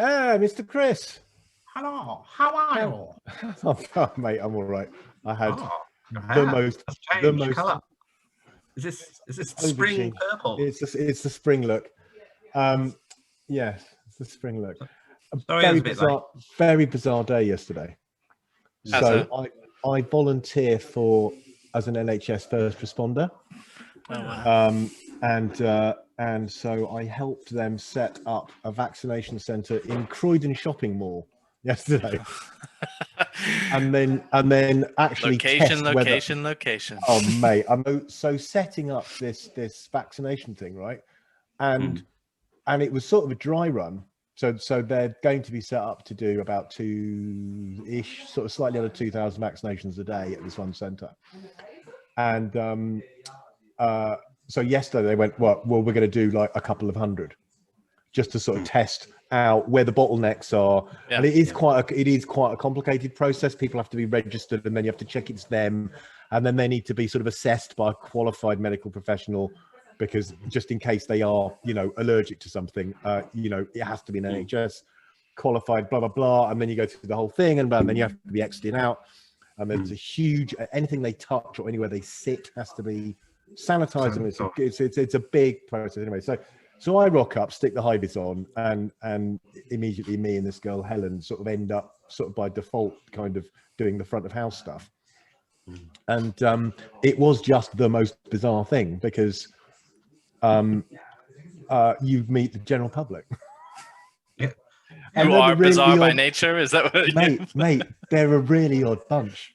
Mr. Chris. Hello, how are you? Oh, mate, I'm all right. I had the most colour. Is this spring purple? It's the spring look. Yes, it's the spring look. Sorry, very bizarre day yesterday. So I volunteer as an NHS first responder. Oh, wow. And so I helped them set up a vaccination centre in Croydon Shopping Mall yesterday. and then actually location. Oh, mate, so setting up this vaccination thing, right? And it was sort of a dry run. So they're going to be set up to do about 2-ish, sort of slightly under 2,000 vaccinations a day at this one centre. And so yesterday they went, well, we're going to do like a couple of hundred, just to sort of test out where the bottlenecks are. Yeah. And it is quite a complicated process. People have to be registered, and then you have to check it's them, and then they need to be sort of assessed by a qualified medical professional, because just in case they are, allergic to something, it has to be an NHS qualified, blah blah blah, and then you go through the whole thing, and then you have to be exited out, and there's a huge anything they touch or anywhere they sit has to be sanitized, and it's a big process anyway. So I rock up, stick the high vis on, and immediately me and this girl Helen sort of end up sort of by default kind of doing the front of house stuff. And it was just the most bizarre thing, because you meet the general public. Yeah. You are really bizarre by nature, is that what mate, they're a really odd bunch.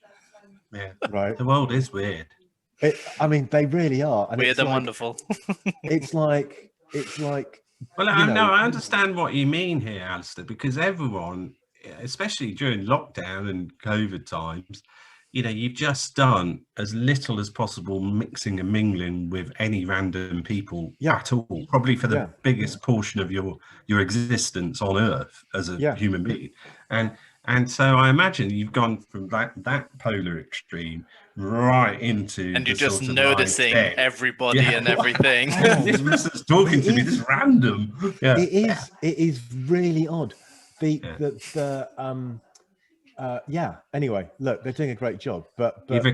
Yeah. Right. The world is weird. They really are. And weird and wonderful. It's like. Well, I understand what you mean here, Alasdair, because everyone, especially during lockdown and COVID times, you've just done as little as possible mixing and mingling with any random people at all, probably for the biggest portion of your existence on Earth as a human being. And so I imagine you've gone from that polar extreme right into, and you're just noticing everybody and everything. This person's talking to me. This is random. Yeah, it is really odd. Anyway, look, they're doing a great job, but you're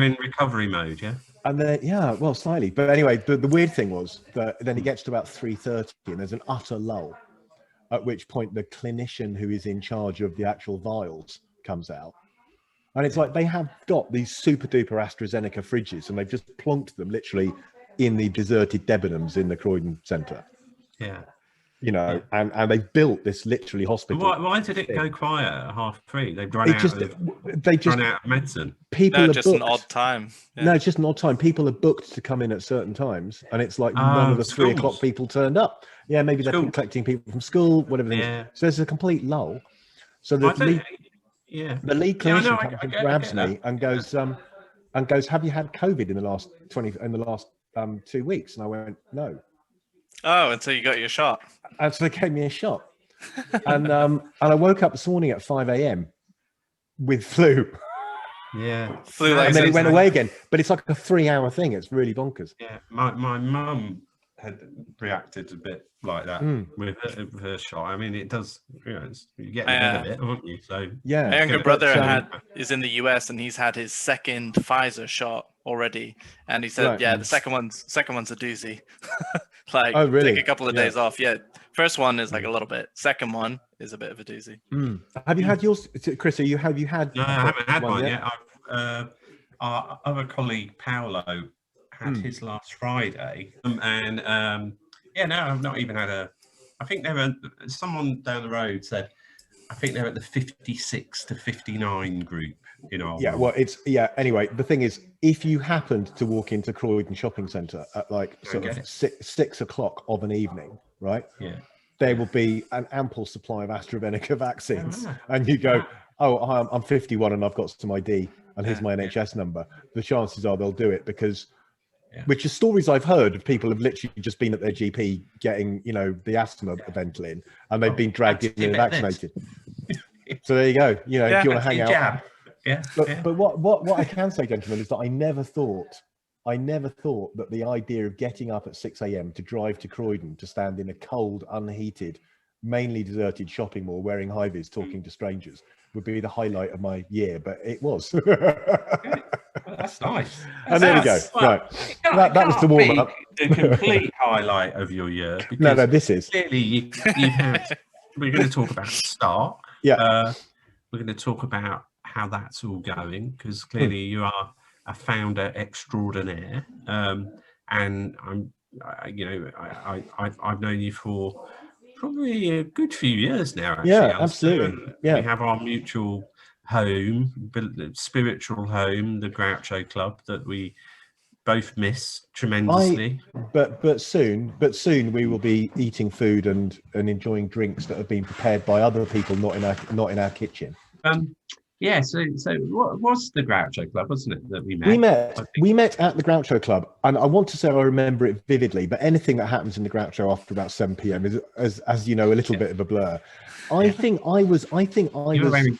in recovery mode, yeah. And then well, slightly, but anyway, the weird thing was that then it gets to about 3:30, and there's an utter lull, at which point the clinician who is in charge of the actual vials comes out. And it's like they have got these super duper AstraZeneca fridges, and they've just plonked them literally in the deserted Debenhams in the Croydon Centre. Yeah. And they've built this literally hospital. Why did it go quiet at 3:30? They've run out of medicine. An odd time. Yeah. No, it's just an odd time. People are booked to come in at certain times, and it's like none of the 3 o'clock people turned up. Yeah, maybe they're collecting people from school, whatever. Yeah. So there's a complete lull. So the lead clinician comes and grabs me and goes, "Have you had COVID in the last 2 weeks?" And I went, "No." Oh, until you got your shot. And so they gave me a shot, and I woke up this morning at 5 a.m. with flu. Yeah, flu, and then it went away again. But it's like a 3-hour thing. It's really bonkers. Yeah, my mum had reacted a bit like that with her shot. I mean, it does. You get rid of it, aren't you? So yeah, my younger brother is in the US, and he's had his second Pfizer shot already, and he said, the second one's a doozy. Really? Take a couple of days off. Yeah, first one is like a little bit. Second one is a bit of a doozy. Have you had yours, Chris? Have you had? No, I haven't had one yet. Our other colleague Paolo had his last Friday, and I've not even had I think someone down the road said, I think they're at the 56 to 59 group. Anyway, the thing is, if you happened to walk into Croydon Shopping Centre at like sort of 6 o'clock of an evening, right? Yeah. There will be an ample supply of AstraZeneca vaccines, and you go, "Oh, I'm 51 and I've got some ID, and here's my NHS number." The chances are they'll do it, because, which are stories I've heard of people have literally just been at their GP getting, the asthma Ventolin, and they've been dragged in and vaccinated. So there you go. If you want to hang out. But what I can say, gentlemen, is that I never thought that the idea of getting up at 6 a.m. to drive to Croydon to stand in a cold, unheated mainly deserted shopping mall wearing high-vis talking to strangers would be the highlight of my year, but it was. Okay. Well, that's nice. And there we go. Right. That was the warm-up. The complete highlight of your year. No, this is. Clearly you've had, we're going to talk about Staark. Yeah. We're going to talk about how that's all going, because clearly you are a founder extraordinaire. And I've known you for probably a good few years now, actually. Yeah, absolutely. Yeah. We have our mutual home, spiritual home, the Groucho Club, that we both miss tremendously. But soon we will be eating food and enjoying drinks that have been prepared by other people, not in our kitchen. Yeah, so what was the Groucho Club, wasn't it, that we met? We met at the Groucho Club, and I want to say I remember it vividly, but anything that happens in the Groucho after about 7 p.m. is, as you know, a little bit of a blur. I think I was wearing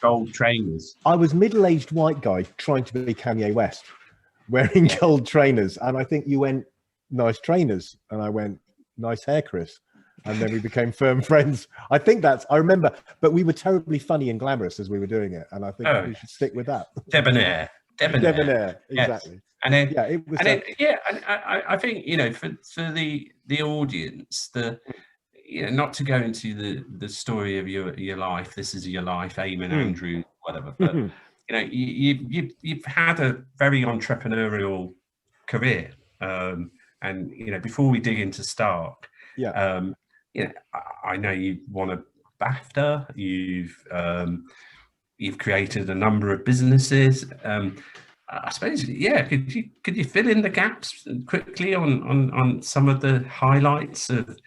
gold trainers. I was middle-aged white guy trying to be Kanye West, wearing gold trainers, and I think you went, nice trainers, and I went, nice hair, Chris. And then we became firm friends. I remember, but we were terribly funny and glamorous as we were doing it. And I think we should stick with that. Debonair, exactly. Yes. And then, it was. I think, for the audience, not to go into the story of your life. This is your life, Eamon, Andrew, whatever. But you've had a very entrepreneurial career. And before we dig into Staark, I know you won a Bafta. You've created a number of businesses. I suppose, could you fill in the gaps quickly on some of the highlights of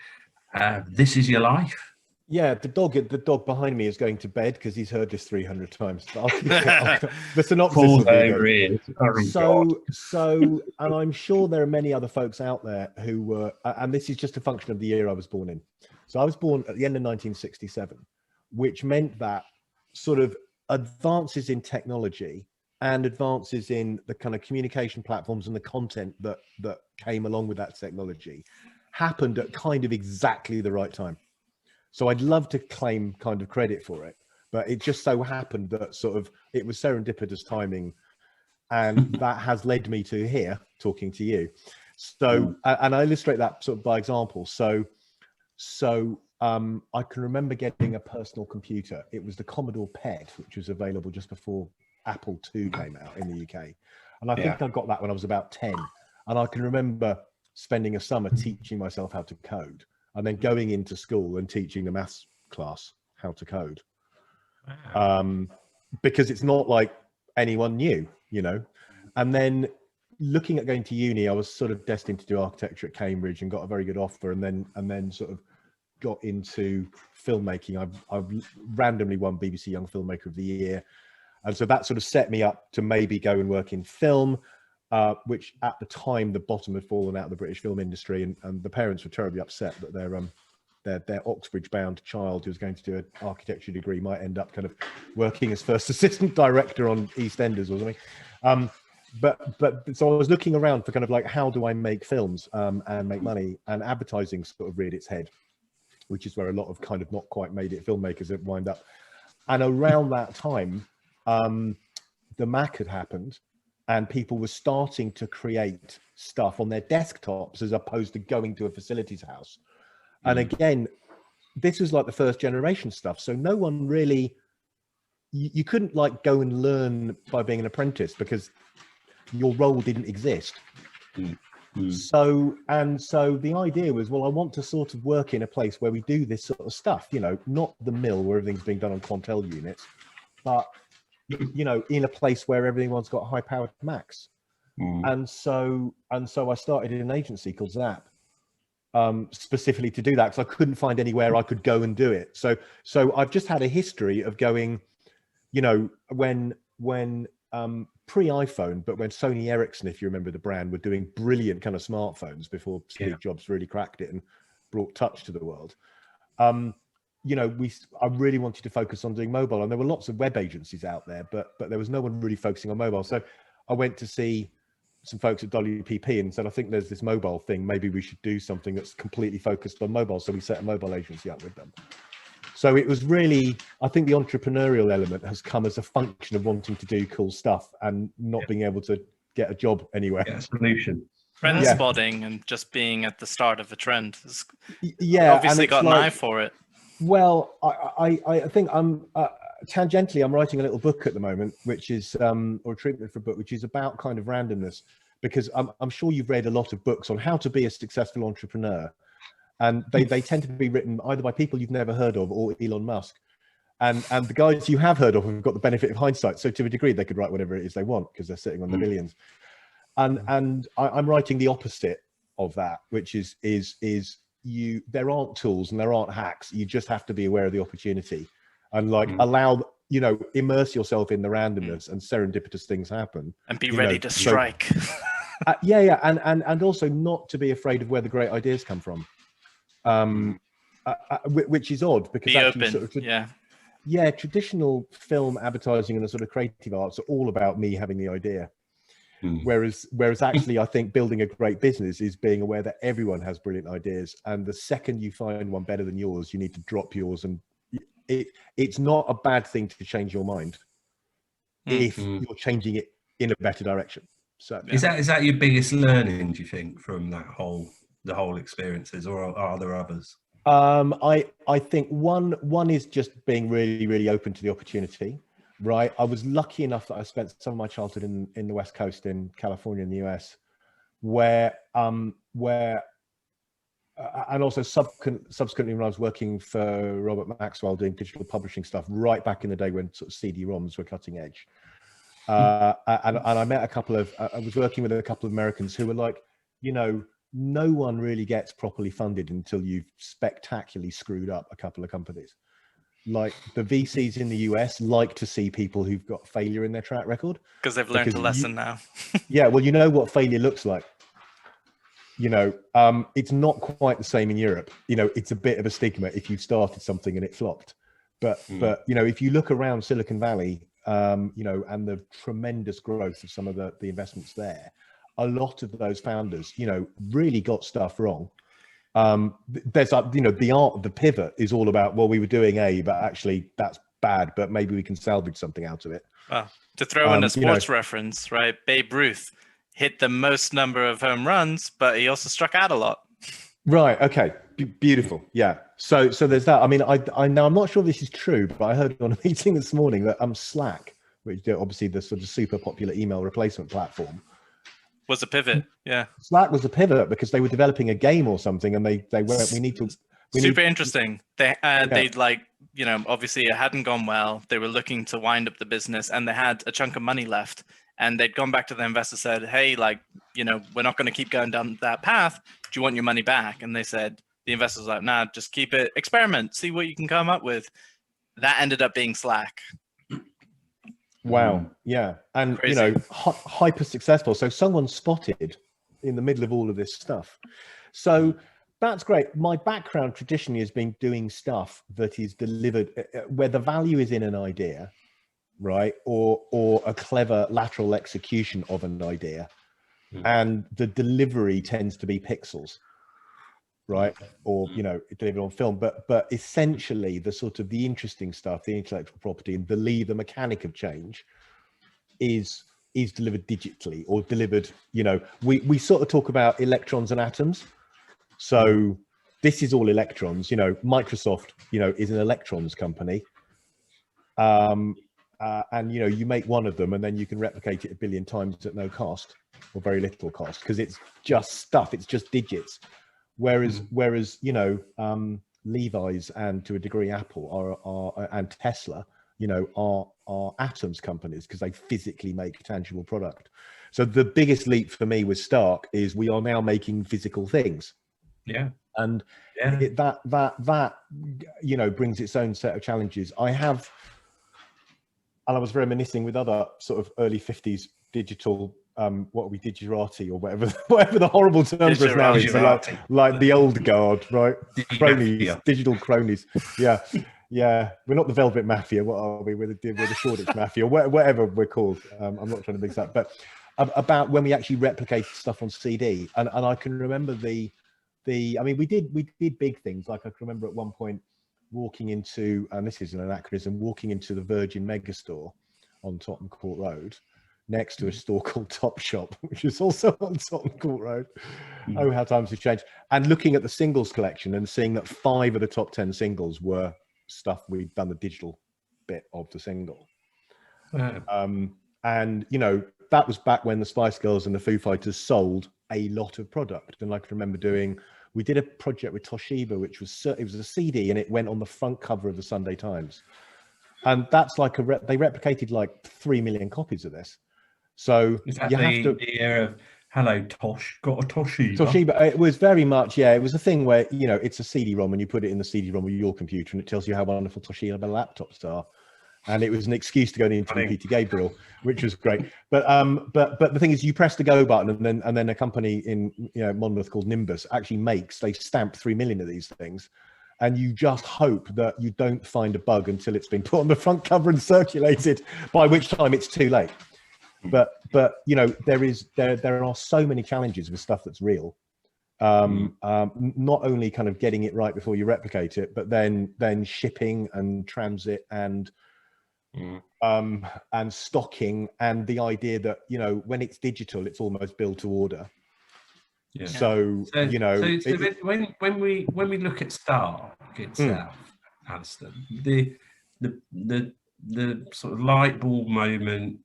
This Is Your Life? Yeah, the dog behind me is going to bed because he's heard this 300 times. The synopsis will be good. So, and I'm sure there are many other folks out there who were, and this is just a function of the year I was born in. So I was born at the end of 1967, which meant that sort of advances in technology and advances in the kind of communication platforms and the content that came along with that technology happened at kind of exactly the right time. So I'd love to claim kind of credit for it, but it just so happened that sort of it was serendipitous timing, and that has led me to here talking to you. So, and I illustrate that sort of by example. So I can remember getting a personal computer. It was the Commodore PET, which was available just before Apple II came out in the UK. And I think I got that when I was about 10. And I can remember spending a summer teaching myself how to code, and then going into school and teaching the maths class how to code. Wow. Because it's not like anyone knew, and then looking at going to uni, I was sort of destined to do architecture at Cambridge and got a very good offer, and then sort of got into filmmaking. I've randomly won BBC Young Filmmaker of the Year. And so that sort of set me up to maybe go and work in film, which at the time the bottom had fallen out of the British film industry, and the parents were terribly upset that their Oxbridge-bound child who was going to do an architecture degree might end up kind of working as first assistant director on EastEnders or something. But so I was looking around for kind of like, how do I make films and make money? And advertising sort of reared its head, which is where a lot of kind of not quite made it filmmakers have wind up. And around that time, the Mac had happened, and people were starting to create stuff on their desktops as opposed to going to a facilities house. And again, this was like the first generation stuff. So no one really, you couldn't like go and learn by being an apprentice because your role didn't exist. So the idea was, well, I want to sort of work in a place where we do this sort of stuff, not the mill where everything's being done on Quantel units, but in a place where everyone's got high powered Macs. And so I started an agency called Zap, specifically to do that, because I couldn't find anywhere I could go and do it. So I've just had a history of going, when pre-iPhone, but when Sony Ericsson, if you remember the brand, were doing brilliant kind of smartphones before Steve Jobs really cracked it and brought touch to the world. I really wanted to focus on doing mobile, and there were lots of web agencies out there, but there was no one really focusing on mobile. So I went to see some folks at WPP and said, I think there's this mobile thing. Maybe we should do something that's completely focused on mobile. So we set a mobile agency up with them. So it was really, I think the entrepreneurial element has come as a function of wanting to do cool stuff and not being able to get a job anywhere. Get a solution. Trend spotting and just being at the start of a trend. Yeah, obviously got an eye for it. Well, I think I'm tangentially, I'm writing a little book at the moment, which is or a treatment for a book, which is about kind of randomness, because I'm sure you've read a lot of books on how to be a successful entrepreneur, and they tend to be written either by people you've never heard of or Elon Musk, and the guys you have heard of have got the benefit of hindsight. So to a degree, they could write whatever it is they want because they're sitting on the billions. And I'm writing the opposite of that, which is there aren't tools and there aren't hacks. You just have to be aware of the opportunity and allow, immerse yourself in the randomness, and serendipitous things happen. And be ready to strike. And also not to be afraid of where the great ideas come from, which is odd because be actually open. Traditional film advertising and the sort of creative arts are all about me having the idea. Whereas actually, I think building a great business is being aware that everyone has brilliant ideas, and the second you find one better than yours, you need to drop yours. And it's not a bad thing to change your mind if you're changing it in a better direction. So is that your biggest learning, do you think, from the whole experiences, or are there others? I think one is just being really, really open to the opportunity. Right. I was lucky enough that I spent some of my childhood in the West Coast in California in the US, where and also subsequently when I was working for Robert Maxwell doing digital publishing stuff right back in the day when sort of CD-ROMs were cutting edge. And I met I was working with a couple of Americans who were like, no one really gets properly funded until you've spectacularly screwed up a couple of companies. Like the VCs in the US like to see people who've got failure in their track record because they've learned a lesson now. Yeah, well, you know what failure looks like. It's not quite the same in Europe. It's a bit of a stigma if you've started something and it flopped. But if you look around Silicon Valley, and the tremendous growth of some of the investments there, a lot of those founders, really got stuff wrong. There's the art of the pivot is all about, well, we were doing A, but actually that's bad, but maybe we can salvage something out of it. To throw in a sports reference, right? Babe Ruth hit the most number of home runs, but he also struck out a lot. Right. Okay. Beautiful. Yeah. So there's that. I mean, I now I'm not sure this is true, but I heard on a meeting this morning that Slack, which is obviously the sort of super popular email replacement platform, was a pivot. Yeah. Slack was a pivot because they were developing a game or something, and they went, super interesting. They obviously it hadn't gone well. They were looking to wind up the business, and they had a chunk of money left, and they'd gone back to the investor, said, hey, we're not going to keep going down that path. Do you want your money back? And they said, the investors were like, nah, just keep it, experiment, see what you can come up with. That ended up being Slack. Wow. Yeah. And, crazy. Hyper successful. So someone spotted in the middle of all of this stuff. So that's great. My background traditionally has been doing stuff that is delivered where the value is in an idea, right? Or a clever lateral execution of an idea. And the delivery tends to be pixels, right? Or, delivered on film, but essentially the sort of the interesting stuff, the intellectual property and the mechanic of change is delivered digitally or delivered, we sort of talk about electrons and atoms. So this is all electrons, Microsoft, is an electrons company. And, you make one of them and then you can replicate it 1 billion times at no cost or very little cost because it's just stuff. It's just digits. Whereas Levi's and to a degree Apple are and Tesla, are atoms companies because they physically make a tangible product. So the biggest leap for me with Staark is we are now making physical things. Yeah. And that brings its own set of challenges. And I was reminiscing with other sort of early 50s digital, digerati or whatever the horrible term for us now is. So like the old guard, right? Cronies, digital cronies. Yeah. Yeah. We're not the Velvet Mafia. What are we? We're the Shoreditch Mafia, whatever we're called. I'm not trying to mix that, but about when we actually replicated stuff on CD. And I can remember we did big things. Like I can remember at one point, walking into, and this is an anachronism, walking into the Virgin Megastore on Tottenham Court Road, next to a store called Topshop, which is also on Tottenham Court Road. Oh, how times have changed. And looking at the singles collection and seeing that 5 of the top 10 singles were stuff we'd done the digital bit of the single. And, you know, that was back when the Spice Girls and the Foo Fighters sold a lot of product. And I can remember we did a project with Toshiba, which was, it was a CD, and it went on the front cover of the Sunday Times. And that's like they replicated like 3 million copies of this. So is that you have to. The era of hello Tosh, got a Toshiba? Toshiba, it was very much, yeah. It was a thing where, you know, it's a CD-ROM and you put it in the CD-ROM with your computer, and it tells you how wonderful Toshiba laptops are. And it was an excuse to go into Peter Gabriel, which was great. But the thing is, you press the go button, and then a company in, you know, Monmouth called Nimbus actually they stamp 3 million of these things. And you just hope that you don't find a bug until it's been put on the front cover and circulated, by which time it's too late. But you know, there are so many challenges with stuff that's real. Not only kind of getting it right before you replicate it, but then shipping and transit and stocking, and the idea that, you know, when it's digital, it's almost build to order. Yeah. So you know, when we look at Staark itself, Alasdair, the sort of light bulb moment,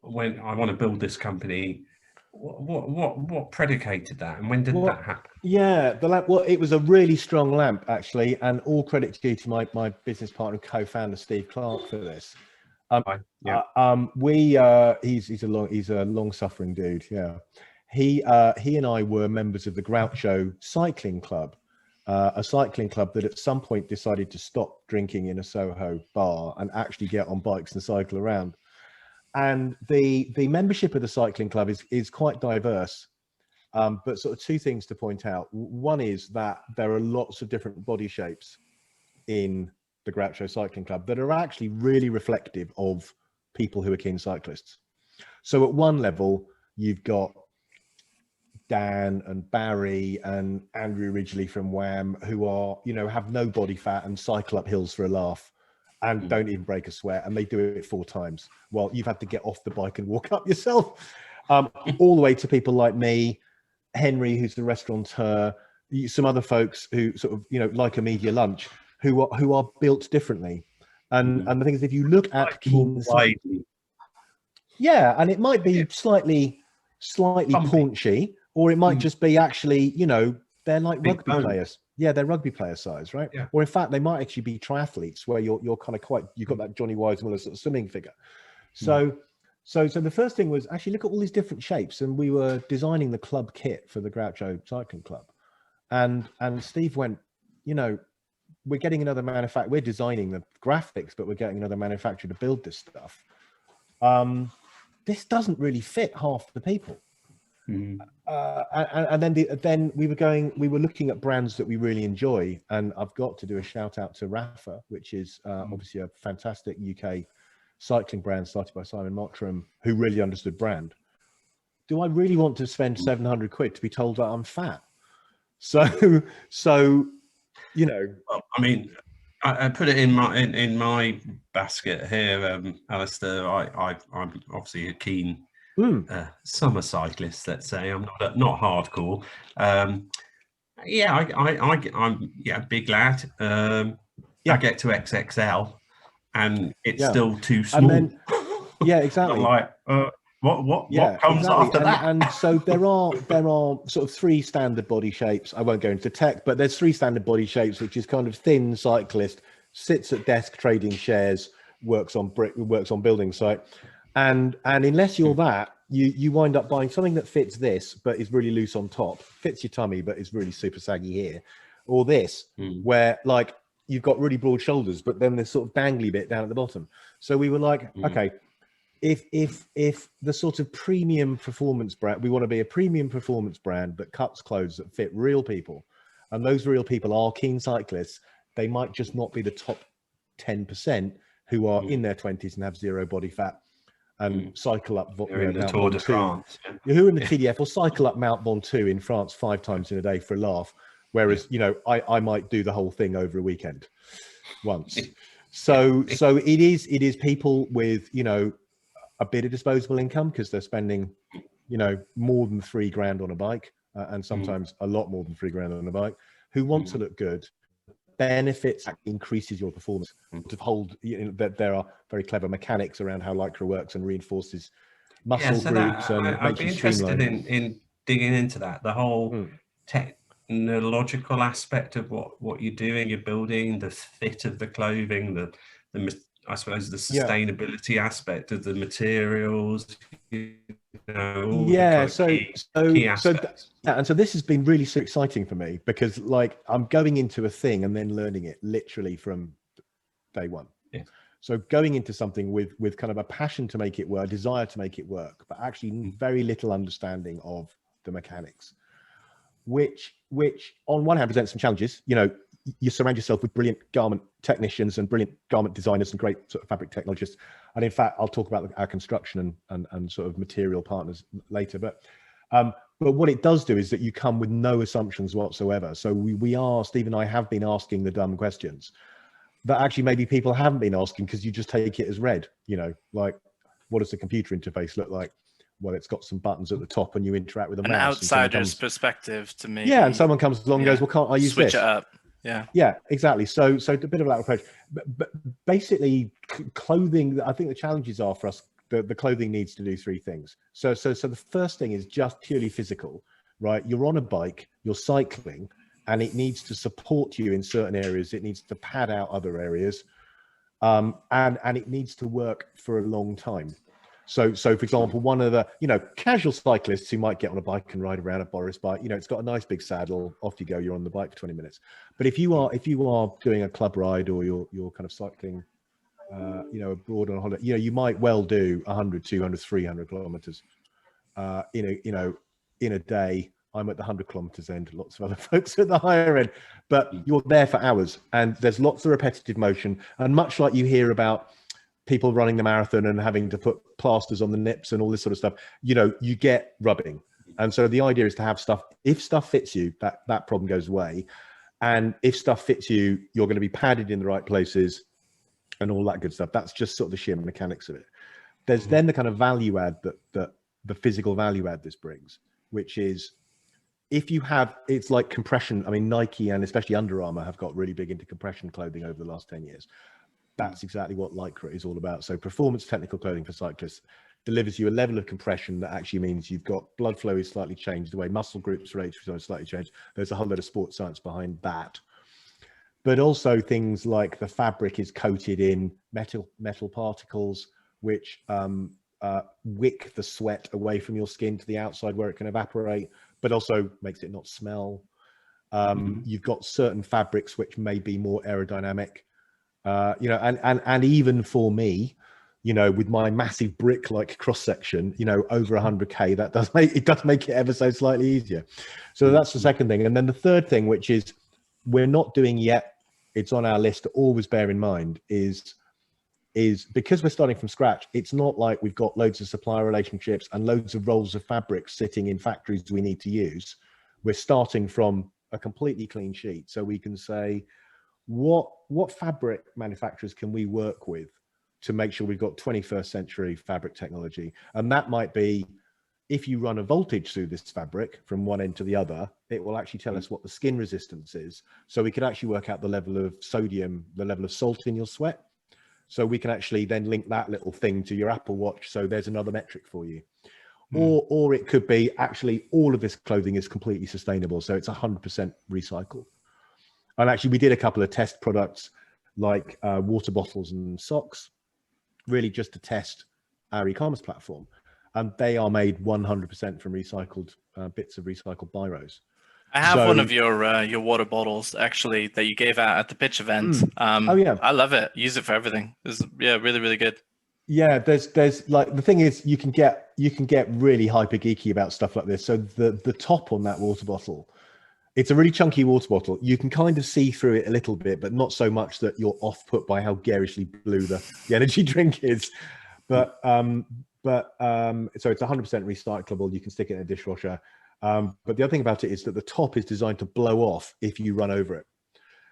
when I want to build this company, what predicated that, and when did that happen? Yeah, the lamp. Well, it was a really strong lamp, actually, and all credit due to my business partner and co-founder Steve Clark for this. He's a long-suffering dude. Yeah, he and I were members of the Groucho Cycling Club, a cycling club that at some point decided to stop drinking in a Soho bar and actually get on bikes and cycle around. And the membership of the cycling club is quite diverse, but sort of 2 things to point out. One is that there are lots of different body shapes in the Groucho Cycling Club that are actually really reflective of people who are keen cyclists. So at one level, you've got Dan and Barry and Andrew Ridgely from Wham, who are, you know, have no body fat and cycle up hills for a laugh and don't even break a sweat, and they do it 4 times. Well, you've had to get off the bike and walk up yourself. All the way to people like me, Henry, who's the restaurateur, some other folks who sort of, you know, like a media lunch, who are built differently. And the thing is, if you look at yeah, and it might be slightly paunchy, or it might just be actually, you know, they're like rugby players. Yeah, they're rugby player size, right? Yeah. Or in fact, they might actually be triathletes, where you're kind of you've got that Johnny Weissmuller sort of swimming figure. So the first thing was actually look at all these different shapes, and we were designing the club kit for the Groucho Cycling Club, and Steve went, you know, we're getting another manufacturer. We're designing the graphics, but we're getting another manufacturer to build this stuff. This doesn't really fit half the people. And then we were looking at brands that we really enjoy, and I've got to do a shout out to Rafa, which is obviously a fantastic UK cycling brand started by Simon Mottram, who really understood brand. Do I really want to spend 700 quid to be told that I'm fat? So you know, I mean, I put it in my basket here, Alasdair. I'm obviously a keen summer cyclist, let's say. I'm not hardcore. I'm a big lad. I get to XXL, and it's still too small. And then, yeah, exactly. Like, what comes after that? And so there are sort of 3 standard body shapes. I won't go into tech, but there's 3 standard body shapes, which is kind of thin cyclist, sits at desk trading shares, works on building site. And unless you're that, you wind up buying something that fits this, but is really loose on top, fits your tummy, but is really super saggy here, or this, where like you've got really broad shoulders, but then there's sort of dangly bit down at the bottom. So we were like, okay, if the sort of premium performance brand, we want to be a premium performance brand that cuts clothes that fit real people, and those real people are keen cyclists. They might just not be the top 10% who are in their 20s and have 0 body fat and cycle up who are in the Tour de France, who are in the TDF, or cycle up Mount Ventoux in France 5 times in a day for a laugh. Whereas, you know, I might do the whole thing over a weekend once. So it is people with, you know, a bit of disposable income because they're spending, you know, more than $3,000 on a bike, and sometimes a lot more than $3,000 on a bike, who want to look good. Benefits increases your performance. To hold, you know, that there are very clever mechanics around how lycra works and reinforces muscle groups, and I'd be interested in digging into that, the whole technological aspect of what you're doing, you're building, the fit of the clothing, the I suppose the sustainability aspect of the materials, you know, and so this has been really so exciting for me, because like I'm going into a thing and then learning it literally from day one. So going into something with kind of a passion to make it work, a desire to make it work, but actually very little understanding of the mechanics, which on one hand presents some challenges. You know, you surround yourself with brilliant garment technicians and brilliant garment designers and great sort of fabric technologists. And in fact, I'll talk about our construction and sort of material partners later. But what it does do is that you come with no assumptions whatsoever. So we are, Steve and I have been asking the dumb questions that actually maybe people haven't been asking, because you just take it as read, you know, like, what does the computer interface look like? Well, it's got some buttons at the top and you interact with a mouse. An outsider's perspective to me. Yeah, and someone comes along and goes, well, can't I use switch this? it up? Yeah, exactly. So a bit of that approach, but basically clothing, I think the challenges are for us, the clothing needs to do three things. So the first thing is just purely physical, right? You're on a bike, you're cycling, and it needs to support you in certain areas. It needs to pad out other areas, and it needs to work for a long time. So for example, one of the, you know, casual cyclists who might get on a bike and ride around a Boris bike, you know, it's got a nice big saddle, off you go, you're on the bike for 20 minutes. But if you are doing a club ride, or you're kind of cycling, you know, abroad on a holiday, you know, you might well do 100, 200, 300 kilometers, in a day. I'm at the 100 kilometers end, lots of other folks at the higher end, but you're there for hours, and there's lots of repetitive motion. And much like you hear about people running the marathon and having to put plasters on the nips and all this sort of stuff, you know, you get rubbing. And so the idea is to have stuff, if stuff fits you, that problem goes away. And if stuff fits you, you're going to be padded in the right places and all that good stuff. That's just sort of the sheer mechanics of it. There's then the kind of value add that the physical value add this brings, which is, if you have, it's like compression. I mean, Nike and especially Under Armour have got really big into compression clothing over the last 10 years. That's exactly what lycra is all about. So performance technical clothing for cyclists delivers you a level of compression that actually means you've got blood flow is slightly changed, the way muscle groups are slightly changed. There's a whole lot of sports science behind that. But also things like the fabric is coated in metal particles, which wick the sweat away from your skin to the outside where it can evaporate, but also makes it not smell. You've got certain fabrics which may be more aerodynamic. You know, and even for me, you know, with my massive brick-like cross-section, you know, over 100K, that does make it ever so slightly easier. So that's the second thing. And then the third thing, which is we're not doing yet, it's on our list to always bear in mind, is because we're starting from scratch, it's not like we've got loads of supplier relationships and loads of rolls of fabric sitting in factories we need to use. We're starting from a completely clean sheet. So we can say, what fabric manufacturers can we work with to make sure we've got 21st century fabric technology? And that might be, if you run a voltage through this fabric from one end to the other, it will actually tell us what the skin resistance is. So we could actually work out the level of sodium, the level of salt in your sweat. So we can actually then link that little thing to your Apple Watch. So there's another metric for you. Or it could be, actually all of this clothing is completely sustainable. So it's 100% recycled. And actually, we did a couple of test products like water bottles and socks, really just to test our e-commerce platform. And they are made 100% from recycled bits of recycled biros. I have one of your water bottles actually that you gave out at the pitch event. Oh yeah, I love it. Use it for everything. It's really, really good. Yeah, there's like, the thing is, you can get really hyper geeky about stuff like this. So the top on that water bottle, it's a really chunky water bottle. You can kind of see through it a little bit, but not so much that you're off put by how garishly blue the energy drink is. But so it's 100% recyclable. You can stick it in a dishwasher. But the other thing about it is that the top is designed to blow off if you run over it.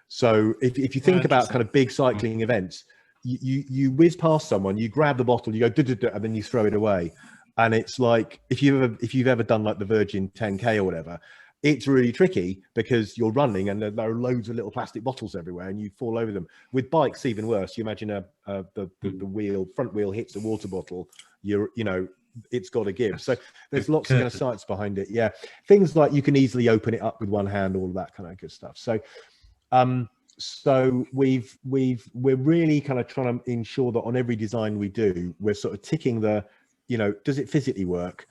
So if you think about kind of big cycling events, you whiz past someone, you grab the bottle, you go, and then you throw it away. And it's like, if you've ever done like the Virgin 10K or whatever, it's really tricky because you're running and there are loads of little plastic bottles everywhere and you fall over them. With bikes, even worse. You imagine the front wheel hits a water bottle, it's got to give. So there's lots of kind of science behind it. Yeah, things like you can easily open it up with one hand, all of that kind of good stuff. So we're really kind of trying to ensure that on every design we do, we're sort of ticking the, does it physically work?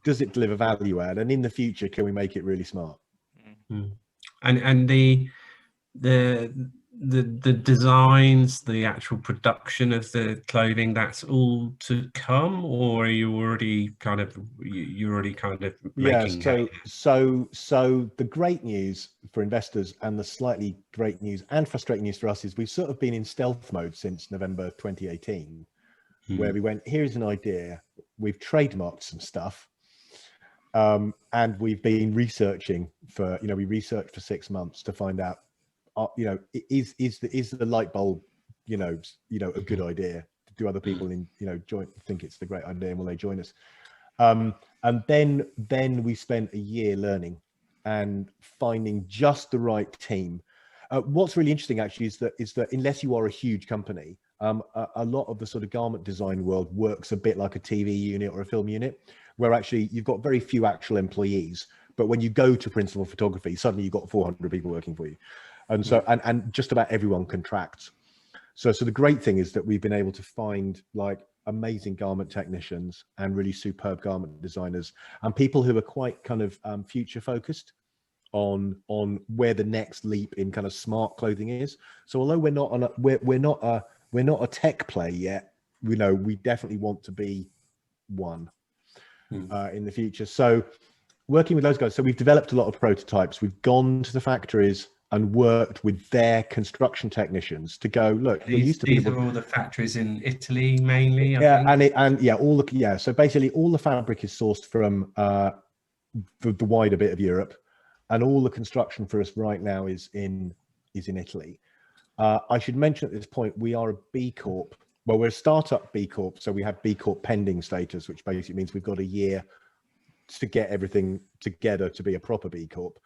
Does it deliver value add? And in the future, can we make it really smart? And the designs, the actual production of the clothing, that's all to come, or are you already kind of making? Yeah. So the great news for investors and the slightly great news and frustrating news for us is we've sort of been in stealth mode since November 2018, where we went, here's an idea, we've trademarked some stuff. And we've been researching for, we researched for 6 months to find out, is the light bulb, a good idea? Do other people think it's the great idea, and will they join us? And then we spent a year learning and finding just the right team. What's really interesting actually is that unless you are a huge company, a lot of the sort of garment design world works a bit like a TV unit or a film unit, where actually you've got very few actual employees, but when you go to principal photography, suddenly you've got 400 people working for you. And so, and just about everyone contracts. So the great thing is that we've been able to find like amazing garment technicians and really superb garment designers and people who are quite kind of future focused on where the next leap in kind of smart clothing is. So although we're not a tech play yet, we definitely want to be one. In the future. So working with those guys, so we've developed a lot of prototypes. We've gone to the factories and worked with their construction technicians to go, look, these are all the factories in Italy mainly. So basically all the fabric is sourced from the wider bit of Europe, and all the construction for us right now is in Italy. I should mention at this point, we are a B Corp. Well, we're a startup B Corp, so we have B Corp pending status, which basically means we've got a year to get everything together to be a proper B Corp.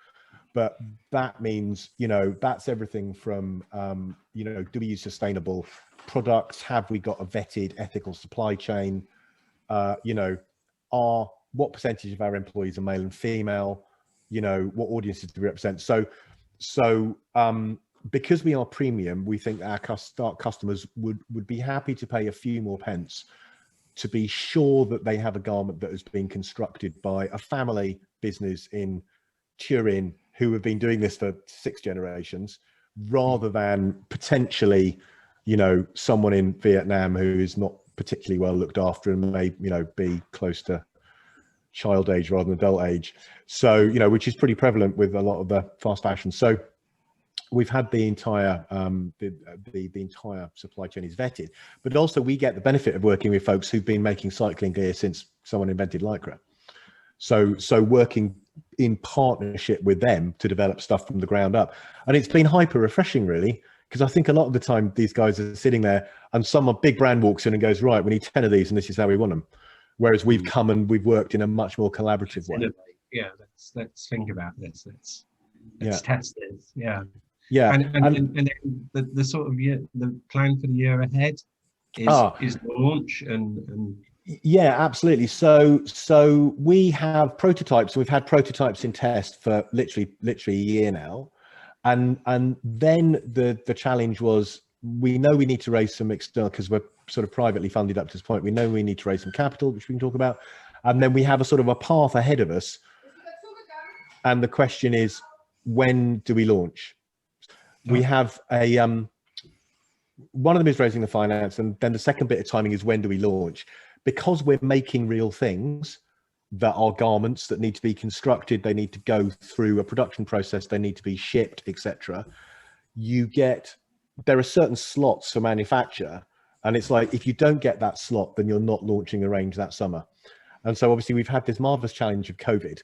But that means, that's everything from, do we use sustainable products? Have we got a vetted ethical supply chain? What percentage of our employees are male and female? What audiences do we represent? So because we are premium, we think our customers would be happy to pay a few more pence to be sure that they have a garment that has been constructed by a family business in Turin who have been doing this for 6 generations, rather than potentially, someone in Vietnam who is not particularly well looked after and may, be close to child age rather than adult age. So, which is pretty prevalent with a lot of the fast fashion. So we've had the entire the entire supply chain is vetted, but also we get the benefit of working with folks who've been making cycling gear since someone invented lycra. So working in partnership with them to develop stuff from the ground up, and it's been hyper refreshing, really, because I think a lot of the time these guys are sitting there and some big brand walks in and goes, right, we need 10 of these and this is how we want them, whereas we've come and we've worked in a much more collaborative way. Yeah, let's think about this. Let's test this. Yeah, and then the sort of the plan for the year ahead is launch and yeah, absolutely. So we have prototypes. We've had prototypes in test for literally a year now, and then the challenge was, we know we need to raise some external, because we're sort of privately funded up to this point. We know we need to raise some capital, which we can talk about, and then we have a sort of a path ahead of us. And the question is, when do we launch? We have one of them is raising the finance, and then the second bit of timing is, when do we launch? Because we're making real things that are garments that need to be constructed, they need to go through a production process, they need to be shipped, etc. There are certain slots for manufacture, and it's like, if you don't get that slot, then you're not launching a range that summer. And so obviously we've had this marvelous challenge of COVID,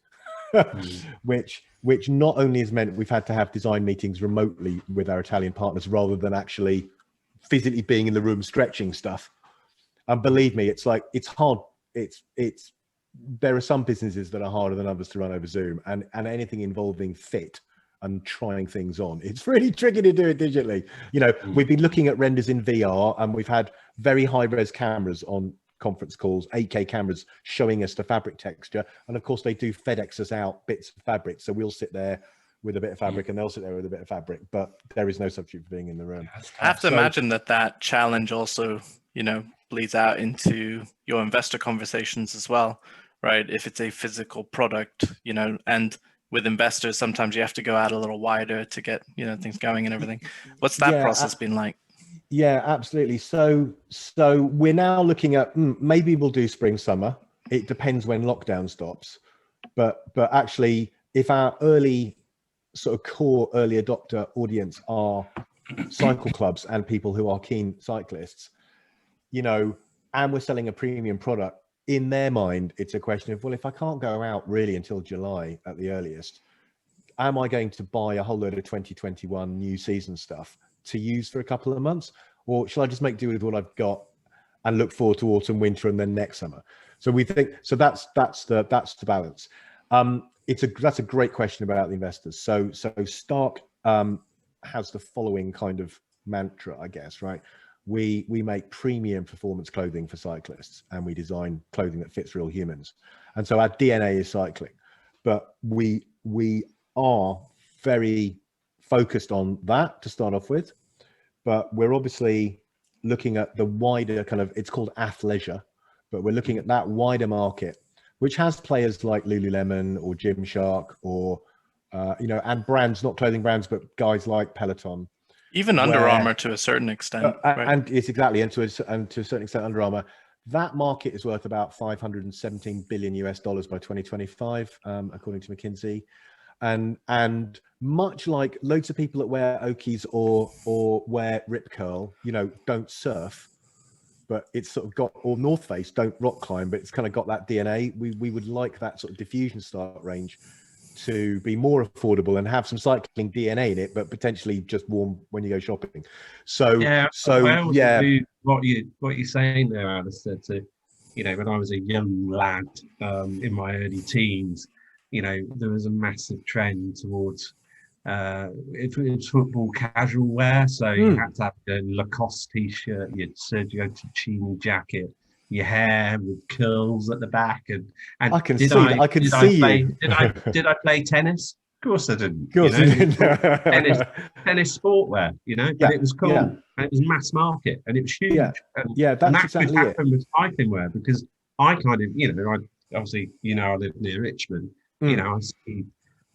which not only has meant we've had to have design meetings remotely with our Italian partners rather than actually physically being in the room stretching stuff. And believe me, it's hard. There are some businesses that are harder than others to run over Zoom, and anything involving fit and trying things on, it's really tricky to do it digitally. You know, we've been looking at renders in VR, and we've had very high res cameras on conference calls, 8K cameras showing us the fabric texture. And of course they do FedEx us out bits of fabric. So we'll sit there with a bit of fabric and they'll sit there with a bit of fabric, but there is no substitute for being in the room. I have to imagine that challenge also, you know, bleeds out into your investor conversations as well, right? If it's a physical product, you know, and with investors, sometimes you have to go out a little wider to get, you know, things going and everything. What's that process been like? Yeah, absolutely. So we're now looking at maybe we'll do spring, summer. It depends when lockdown stops. But actually, if our early sort of core early adopter audience are cycle clubs and people who are keen cyclists, you know, and we're selling a premium product, in their mind, it's a question of, well, if I can't go out really until July at the earliest, am I going to buy a whole load of 2021 new season stuff to use for a couple of months, or shall I just make do with what I've got and look forward to autumn, winter, and then next summer? So we think that's the balance. That's a great question about the investors. So Staark has the following kind of mantra, I guess, right? We make premium performance clothing for cyclists, and we design clothing that fits real humans. And so our DNA is cycling, but we are very focused on that to start off with, but we're obviously looking at the wider kind of, it's called Athleisure, but we're looking at that wider market, which has players like Lululemon or Gymshark or you know, and brands, not clothing brands, but guys like Peloton, even Under Armour to a certain extent, right? And it's exactly, and to a certain extent, Under Armour. That market is worth about $517 billion by 2025, according to McKinsey. And much like loads of people that wear Okies or wear Rip Curl, you know, don't surf, but it's sort of got, or North Face don't rock climb, but it's kind of got that DNA. We would like that sort of diffusion start range to be more affordable and have some cycling DNA in it, but potentially just warm when you go shopping. So what you're saying there, Alasdair, to, you know, when I was a young lad in my early teens, you know, there was a massive trend towards if it was football casual wear. So you had to have a Lacoste t-shirt, your Sergio Tacchini jacket, your hair with curls at the back, and I can see you. Did I play tennis? Of course I didn't. Of course you didn't. tennis sportwear, you know, but it was cool, and it was mass market, and it was huge. And that's exactly what happened with cycling wear, because I kind of, you know, I obviously, you know, I live near Richmond. You know, I see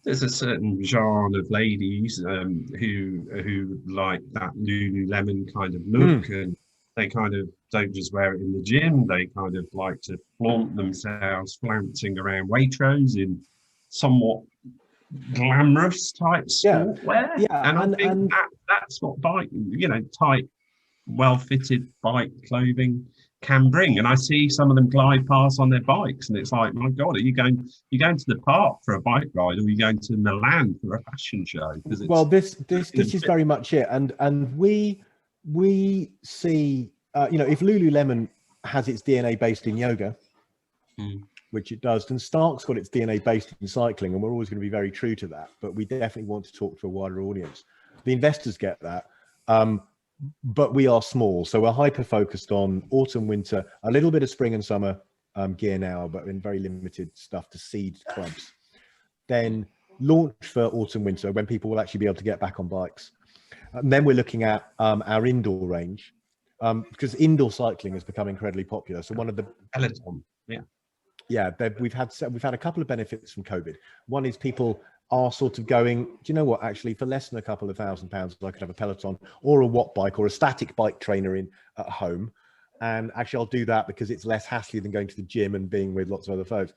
there's a certain genre of ladies who like that Lululemon kind of look, and they kind of don't just wear it in the gym. They kind of like to flaunt themselves, flouncing around Waitrose in somewhat glamorous type sport wear. Yeah, and I think that's what bike, you know, tight, well-fitted bike clothing can bring. And I see some of them glide past on their bikes, and it's like, my God, are you going to the park for a bike ride, or are you going to Milan for a fashion show? Well, this is very much it, and we see, you know, if Lululemon has its DNA based in yoga, which it does, then Staark's got its DNA based in cycling, and we're always going to be very true to that. But we definitely want to talk to a wider audience. The investors get that. But we are small, so we're hyper focused on autumn, winter, a little bit of spring and summer gear now, but in very limited stuff to seed clubs. Then launch for autumn, winter, when people will actually be able to get back on bikes. And then we're looking at our indoor range, because indoor cycling has become incredibly popular. So one of the Peloton, we've had a couple of benefits from COVID. One is people are sort of going, do you know what, actually for less than a couple of £1,000 I could have a Peloton or a watt bike or a static bike trainer at home, and actually I'll do that because it's less hassly than going to the gym and being with lots of other folks.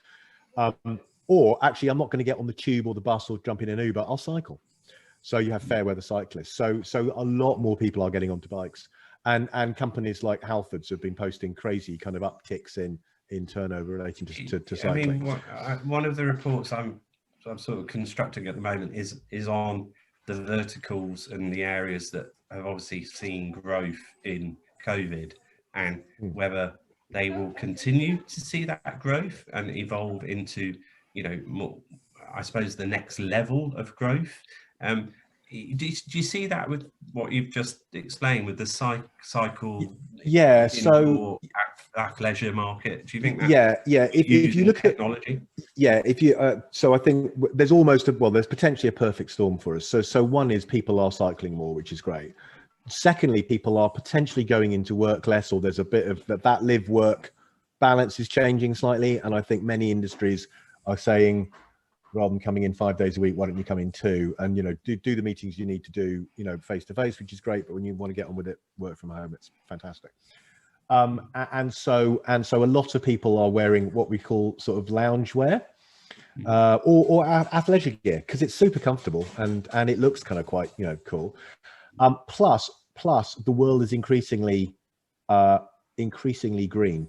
Or actually I'm not going to get on the tube or the bus or jump in an Uber, I'll cycle. So you have fair weather cyclists. So a lot more people are getting onto bikes, and companies like Halfords have been posting crazy kind of upticks in turnover relating to cycling. I mean, one of the reports I'm I'm sort of constructing at the moment is on the verticals and the areas that have obviously seen growth in COVID, and whether they will continue to see that growth and evolve into, you know, more, I suppose, the next level of growth. Do you see that with what you've just explained with the cycle? Yeah. So athleisure market. Do you think that? Yeah. If you look at technology, so I think there's potentially a perfect storm for us. So one is people are cycling more, which is great. Secondly, people are potentially going into work less, or there's a bit of that live work balance is changing slightly, and I think many industries are saying, rather than coming in 5 days a week, why don't you come in 2 and, you know, do the meetings you need to do, you know, face to face, which is great, but when you want to get on with it, work from home, it's fantastic. And so a lot of people are wearing what we call sort of lounge wear, or athleisure gear, because it's super comfortable and it looks kind of quite, you know, cool. Plus the world is increasingly green.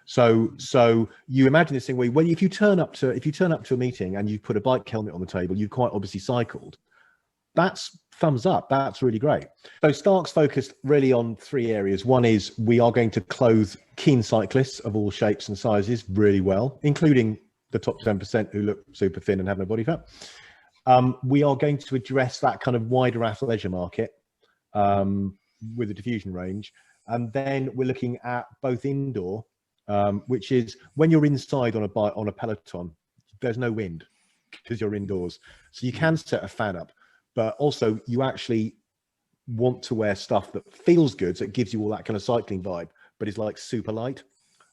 So you imagine this thing where if you turn up to a meeting and you put a bike helmet on the table, you quite obviously cycled. That's thumbs up. That's really great. So Staark's focused really on 3 areas. One is we are going to clothe keen cyclists of all shapes and sizes really well, including the top 10% who look super thin and have no body fat. We are going to address that kind of wider athleisure market with a diffusion range. And then we're looking at both indoor, which is when you're inside on a Peloton, there's no wind because you're indoors. So you can set a fan up, but also you actually want to wear stuff that feels good. So it gives you all that kind of cycling vibe, but it's like super light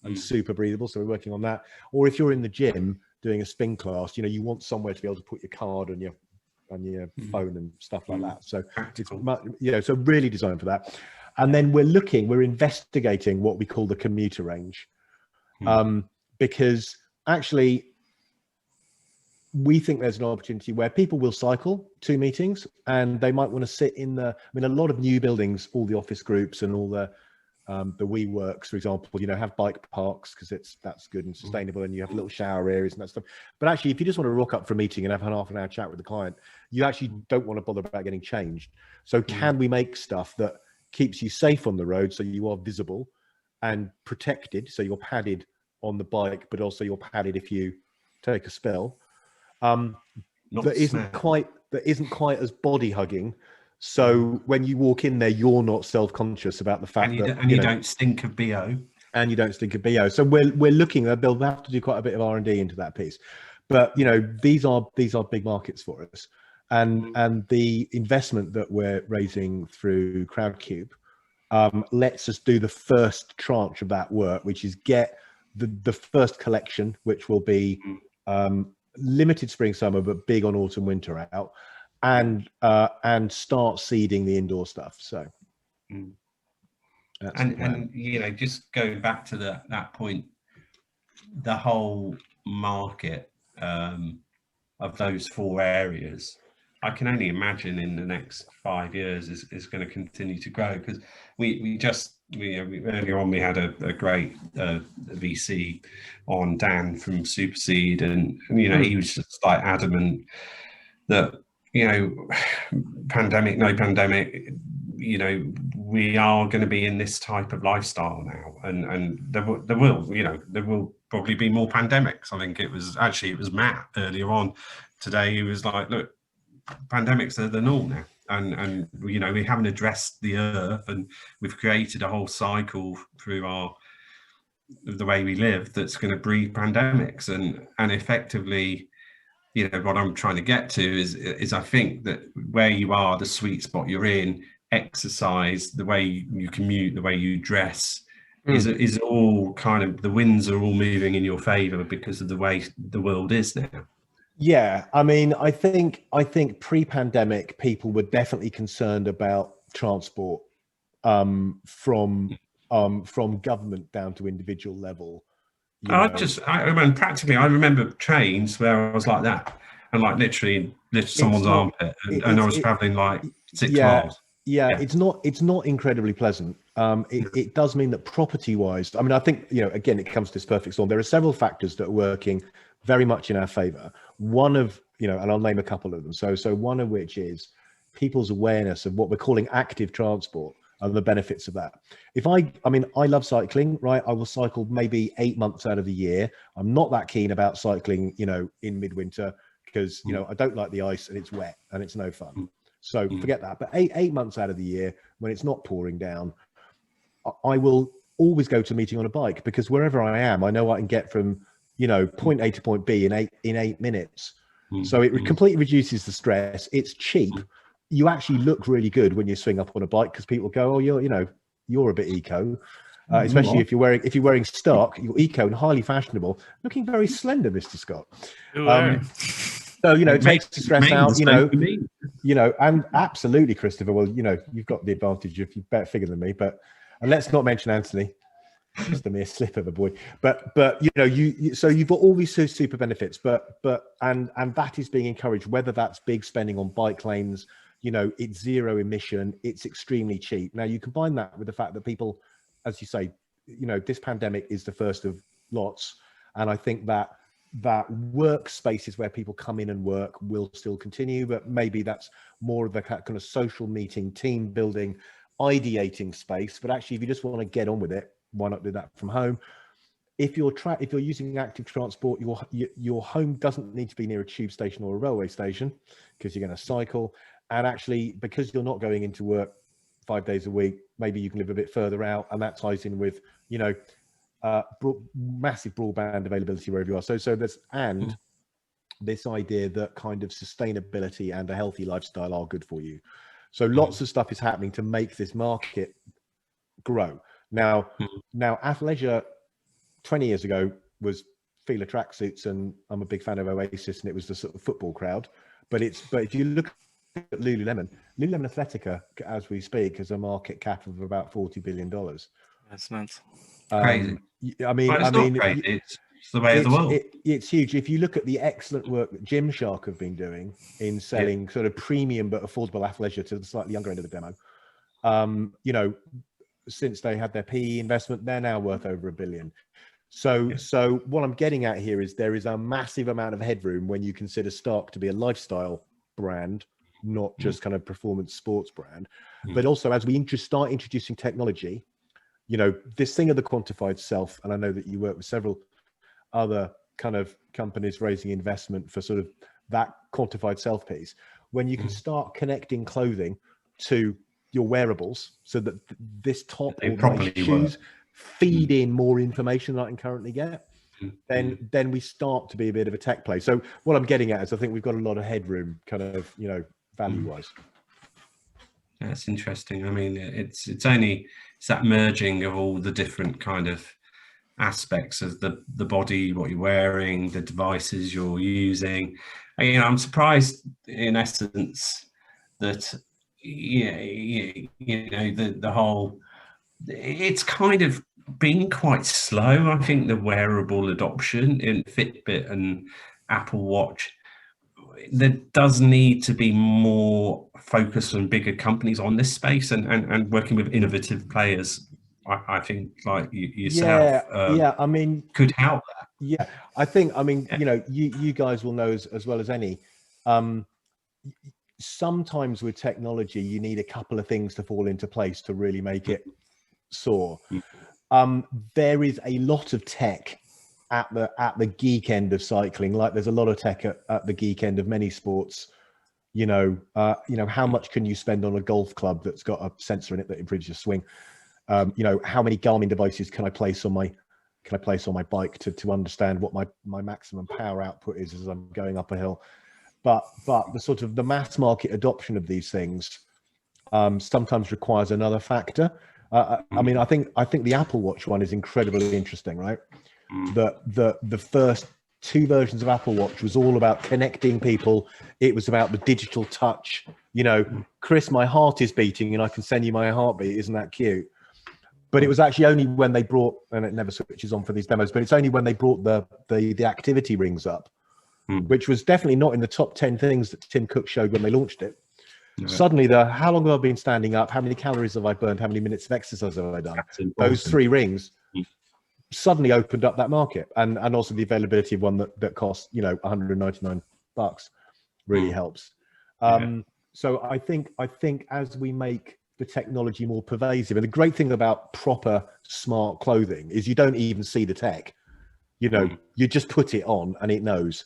and super breathable. So we're working on that. Or if you're in the gym doing a spin class, you know, you want somewhere to be able to put your card and your phone and stuff like that. So it's, you know, so really designed for that. And then we're investigating what we call the commuter range. Because actually we think there's an opportunity where people will cycle 2 meetings and they might want to sit in a lot of new buildings, all the office groups and all the WeWorks, for example, you know, have bike parks because that's good and sustainable, and you have little shower areas and that stuff. But actually, if you just want to rock up for a meeting and have an half an hour chat with the client, you actually don't want to bother about getting changed. So can we make stuff that keeps you safe on the road so you are visible and protected, so you're padded on the bike, but also you're padded if you take a spill, that isn't quite as body hugging. So when you walk in there, you're not self-conscious about the fact that you don't stink of BO. And you don't stink of BO. So we're looking at, they'll have to do quite a bit of R&D into that piece. But you know, these are big markets for us. And the investment that we're raising through Crowdcube lets us do the first tranche of that work, which is get the first collection, which will be limited spring summer but big on autumn winter out, and start seeding the indoor stuff. So and you know, just going back to that point, the whole market of those 4 areas, I can only imagine in the next 5 years is going to continue to grow, because we earlier on we had a great VC on, Dan from Superseed, and you know, he was just like adamant that, you know, pandemic, no pandemic, you know, we are going to be in this type of lifestyle now, and there will probably be more pandemics. I think it was Matt earlier on today who was like, look, pandemics are the norm now, and you know, we haven't addressed the earth, and we've created a whole cycle through the way we live that's going to breed pandemics, and effectively, you know, what I'm trying to get to is I think that where you are, the sweet spot you're in, exercise, the way you commute, the way you dress, is all kind of, the winds are all moving in your favor because of the way the world is now. Yeah, I mean, I think pre-pandemic people were definitely concerned about transport from government down to individual level. I remember trains where I was like that, and like literally lift someone's armpit, and I was traveling like 6 miles. Yeah, it's not incredibly pleasant. It does mean that property wise, I mean, I think, you know, again, it comes to this perfect storm. There are several factors that are working very much in our favor. One of you know, and I'll name a couple of them. So one of which is people's awareness of what we're calling active transport and the benefits of that. I mean, I love cycling, right? I will cycle maybe 8 months out of the year. I'm not that keen about cycling, you know, in midwinter because, you know, I don't like the ice and it's wet and it's no fun. So forget that. But eight months out of the year, when it's not pouring down, I will always go to a meeting on a bike, because wherever I am, I know I can get from, you know, point A to point B in eight minutes. So it completely reduces the stress. It's cheap. You actually look really good when you swing up on a bike, because people go, oh, you're a bit eco, especially if you're wearing Staark, you're eco and highly fashionable, looking very slender, Mr. Scott. So, you know, it takes the stress out, you know, and absolutely, Christopher. Well, you know, you've got the advantage of you're better figure than me, and let's not mention Anthony, just a mere slip of a boy. But you know, so you've got all these super benefits, and that is being encouraged, whether that's big spending on bike lanes, you know, it's zero emission, it's extremely cheap. Now you combine that with the fact that people, as you say, you know, this pandemic is the first of lots, and I think that workspaces where people come in and work will still continue, but maybe that's more of a kind of social meeting, team building, ideating space. But actually, if you just want to get on with it, why not do that from home? If you're using active transport, your home doesn't need to be near a tube station or a railway station, because you're going to cycle. And actually, because you're not going into work 5 days a week, maybe you can live a bit further out, and that ties in with, you know, massive broadband availability wherever you are. So there's, and this idea that kind of sustainability and a healthy lifestyle are good for you. So lots of stuff is happening to make this market grow. Now Athleisure 20 years ago was Fila tracksuits, and I'm a big fan of Oasis, and it was the sort of football crowd. But if you look at Lululemon Athletica, as we speak, has a market cap of about $40 billion. That's nuts. Crazy. I mean, it's the way of the world. It's huge. If you look at the excellent work that Gymshark have been doing in selling sort of premium but affordable athleisure to the slightly younger end of the demo, you know, since they had their PE investment, they're now worth over $1 billion. So what I'm getting at here is there is a massive amount of headroom when you consider Staark to be a lifestyle brand, not just kind of performance sports brand, but also as we start introducing technology, you know, this thing of the quantified self, and I know that you work with several other kind of companies raising investment for sort of that quantified self piece, when you can start connecting clothing to your wearables, so that this top or nice shoes feed in more information than I can currently get, then we start to be a bit of a tech play. So what I'm getting at is I think we've got a lot of headroom, kind of, you know, value wise. That's interesting. I mean, it's that merging of all the different kind of aspects of the body, what you're wearing, the devices you're using. And, you know, I'm surprised in essence that you know the whole, it's kind of been quite slow. I think the wearable adoption in Fitbit and Apple Watch, there does need to be more focus on bigger companies on this space and working with innovative players. I think like yourself, I mean, could help that. Yeah, I think, I mean, you know, you guys will know as well as any. Sometimes with technology, you need a couple of things to fall into place to really make it soar. There is a lot of tech at the geek end of cycling, like there's a lot of tech at the geek end of many sports. You know, how much can you spend on a golf club that's got a sensor in it that improves your swing? You know, how many Garmin devices can I place on my bike to understand what my maximum power output is as I'm going up a hill? But the sort of the mass market adoption of these things sometimes requires another factor. I mean, I think the Apple Watch one is incredibly interesting, right? The first two versions of Apple Watch was all about connecting people. It was about the digital touch. You know, Chris, my heart is beating and I can send you my heartbeat. Isn't that cute? But it was actually only when they brought, and it never switches on for these demos, but it's only when they brought the activity rings up, which was definitely not in the top 10 things that Tim Cook showed when they launched it. No. Suddenly how long have I been standing up? How many calories have I burned? How many minutes of exercise have I done? Those three rings suddenly opened up that market, and also the availability of one that costs, you know, $199. really helps. So I think as we make the technology more pervasive, and the great thing about proper smart clothing is you don't even see the tech. You know, you just put it on and it knows.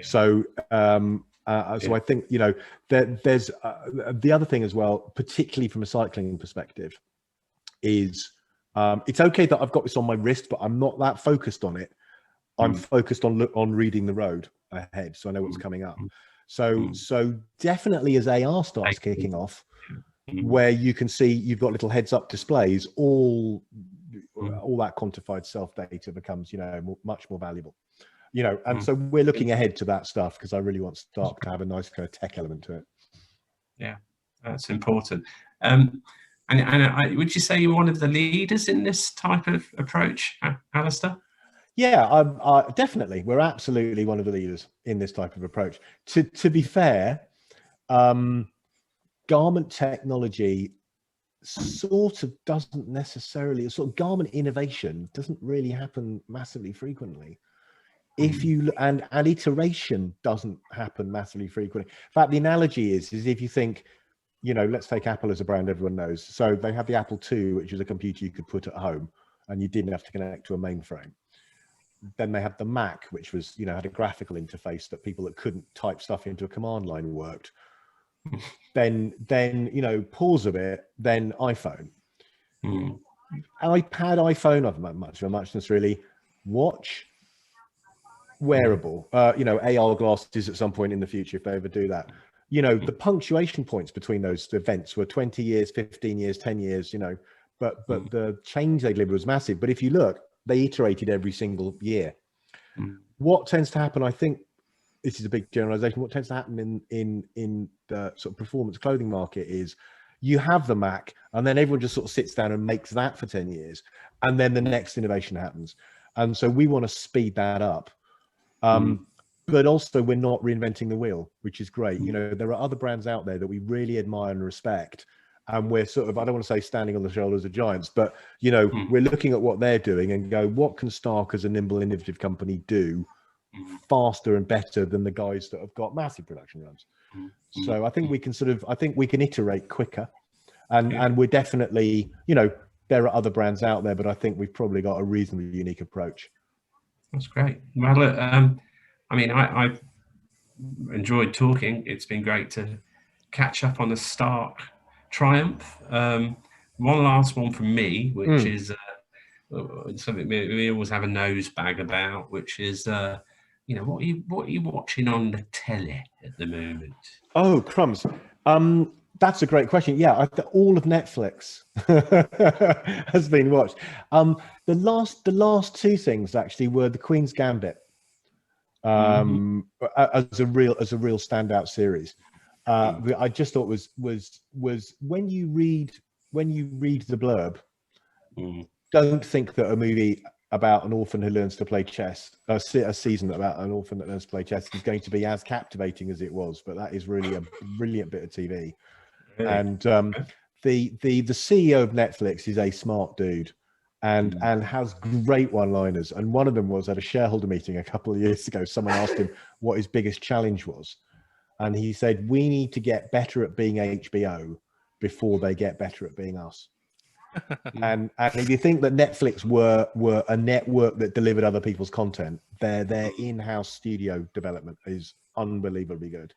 So so I think, you know, there's the other thing as well, particularly from a cycling perspective, is it's okay that I've got this on my wrist, but I'm not that focused on it. I'm focused on reading the road ahead, so I know what's coming up. So definitely as AR starts kicking off, where you can see you've got little heads-up displays, all that quantified self-data becomes, you know, much more valuable. You know, and so we're looking ahead to that stuff because I really want Staark to have a nice kind of tech element to it. Yeah, that's important. And would you say you're one of the leaders in this type of approach, Alasdair? Yeah, definitely. We're absolutely one of the leaders in this type of approach. To be fair, garment technology sort of doesn't necessarily, sort of garment innovation doesn't really happen massively frequently. If you and iteration doesn't happen massively frequently. In fact, the analogy is if you think, you know, let's take Apple as a brand everyone knows. So they have the Apple II, which is a computer you could put at home and you didn't have to connect to a mainframe. Then they have the Mac, which was, you know, had a graphical interface that people that couldn't type stuff into a command line worked. then you know, pause a bit, then iPhone. iPad, iPhone, not much of a muchness really. Watch, wearable, you know, AR glasses at some point in the future if they ever do that. You know, the punctuation points between those events were 20 years, 15 years, 10 years, you know, but the change they delivered was massive. But if you look, they iterated every single year. What tends to happen, I think this is a big generalization, what tends to happen in the sort of performance clothing market is you have the Mac and then everyone just sort of sits down and makes that for 10 years. And then the next innovation happens. And so we want to speed that up. But also we're not reinventing the wheel, which is great. You know, there are other brands out there that we really admire and respect. And we're sort of, I don't want to say standing on the shoulders of giants, but, you know, we're looking at what they're doing and go, what can Staark as a nimble, innovative company do faster and better than the guys that have got massive production runs? So I think we can sort of, I think we can iterate quicker. And we're definitely, you know, there are other brands out there, but I think we've probably got a reasonably unique approach. That's great. Well, I mean, I've enjoyed talking. It's been great to catch up on the Staark triumph. One last one from me, which is something we always have a nose bag about, which is, you know, what are you watching on the telly at the moment? Oh, crumbs. That's a great question. Yeah, all of Netflix has been watched. The last two things actually were The Queen's Gambit, as a real standout series. I just thought was when you read the blurb, don't think that a movie about an orphan who learns to play chess, a season about an orphan that learns to play chess, is going to be as captivating as it was. But that is really a brilliant bit of TV. Really? And the CEO of Netflix is a smart dude, and has great one-liners. And one of them was at a shareholder meeting a couple of years ago. Someone asked him what his biggest challenge was, and he said, "We need to get better at being HBO before they get better at being us." And if you think that Netflix were a network that delivered other people's content, their in-house studio development is unbelievably good.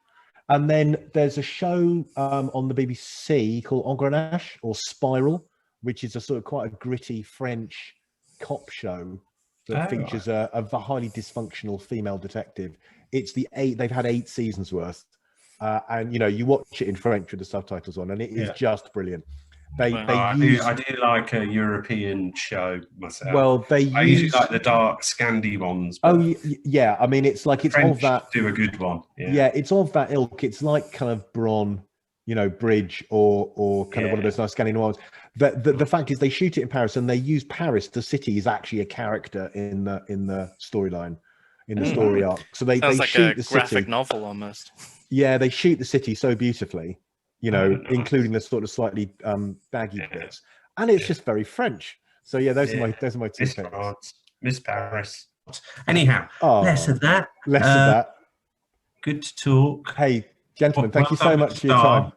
And then there's a show on the BBC called Engrenage or Spiral, which is a sort of quite a gritty French cop show that features a highly dysfunctional female detective. It's they've had 8 seasons worth, and you know, you watch it in French with the subtitles on, and it is just brilliant. I do like a European show myself. Well, I usually like the dark Scandi ones. Oh yeah, I mean, it's like it's French of that. Do a good one. Yeah, it's of that ilk. It's like kind of Bron, you know, Bridge or kind of one of those nice Scandinavian ones. The fact is, they shoot it in Paris, and they use Paris. The city is actually a character in the storyline, in the story arc. So they like shoot a the graphic city. novel almost. Yeah, they shoot the city so beautifully, you know, including the sort of slightly baggy bits, and it's just very French. So yeah, those are my two picks. Miss Paris. Anyhow, less of that. Less of that. Good to talk. Hey, gentlemen, thank you so much for your time.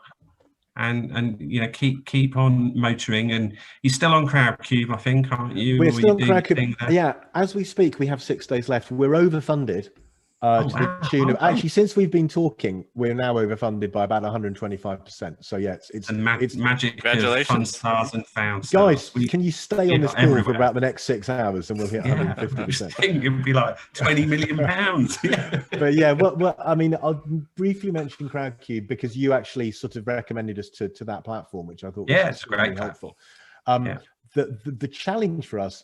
And you know, keep on motoring. And you're still on Crowdcube, I think, aren't you? We're still on Crowdcube. Yeah, as we speak, we have 6 days left. We're overfunded to the tune of, actually, since we've been talking, we're now overfunded by about 125%. So yeah, it's magic. Congratulations, stars and found guys. Can you stay on this call everywhere for about the next 6 hours, and we'll hit 150%? It would be like 20 million pounds. But yeah, well, I mean, I'll briefly mention Crowdcube because you actually sort of recommended us to that platform, which I thought was it's great, helpful. The challenge for us,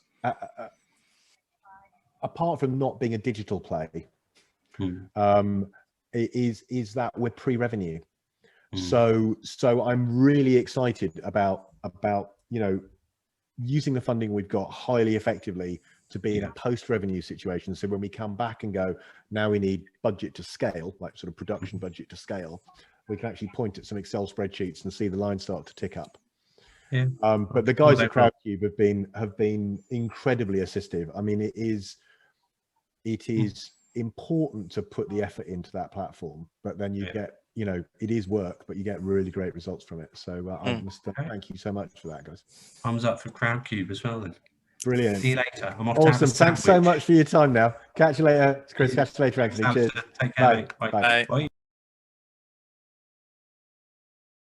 apart from not being a digital play, is that we're pre-revenue. So I'm really excited about using the funding we've got highly effectively to be in a post-revenue situation. So when we come back and go, now we need budget to scale, like sort of production budget to scale, we can actually point at some Excel spreadsheets and see the lines start to tick up. But the guys at Crowdcube have been incredibly assistive. I mean, it is important to put the effort into that platform, but then you get, it is work, but you get really great results from it. So I must thank you so much for that, guys. Thumbs up for Crowdcube as well then. Brilliant. See you later. I'm off. Awesome. Thanks so much for your time now. Catch you later, Chris. Catch you later, Anthony. Cheers. Take care. Bye. Bye. Bye.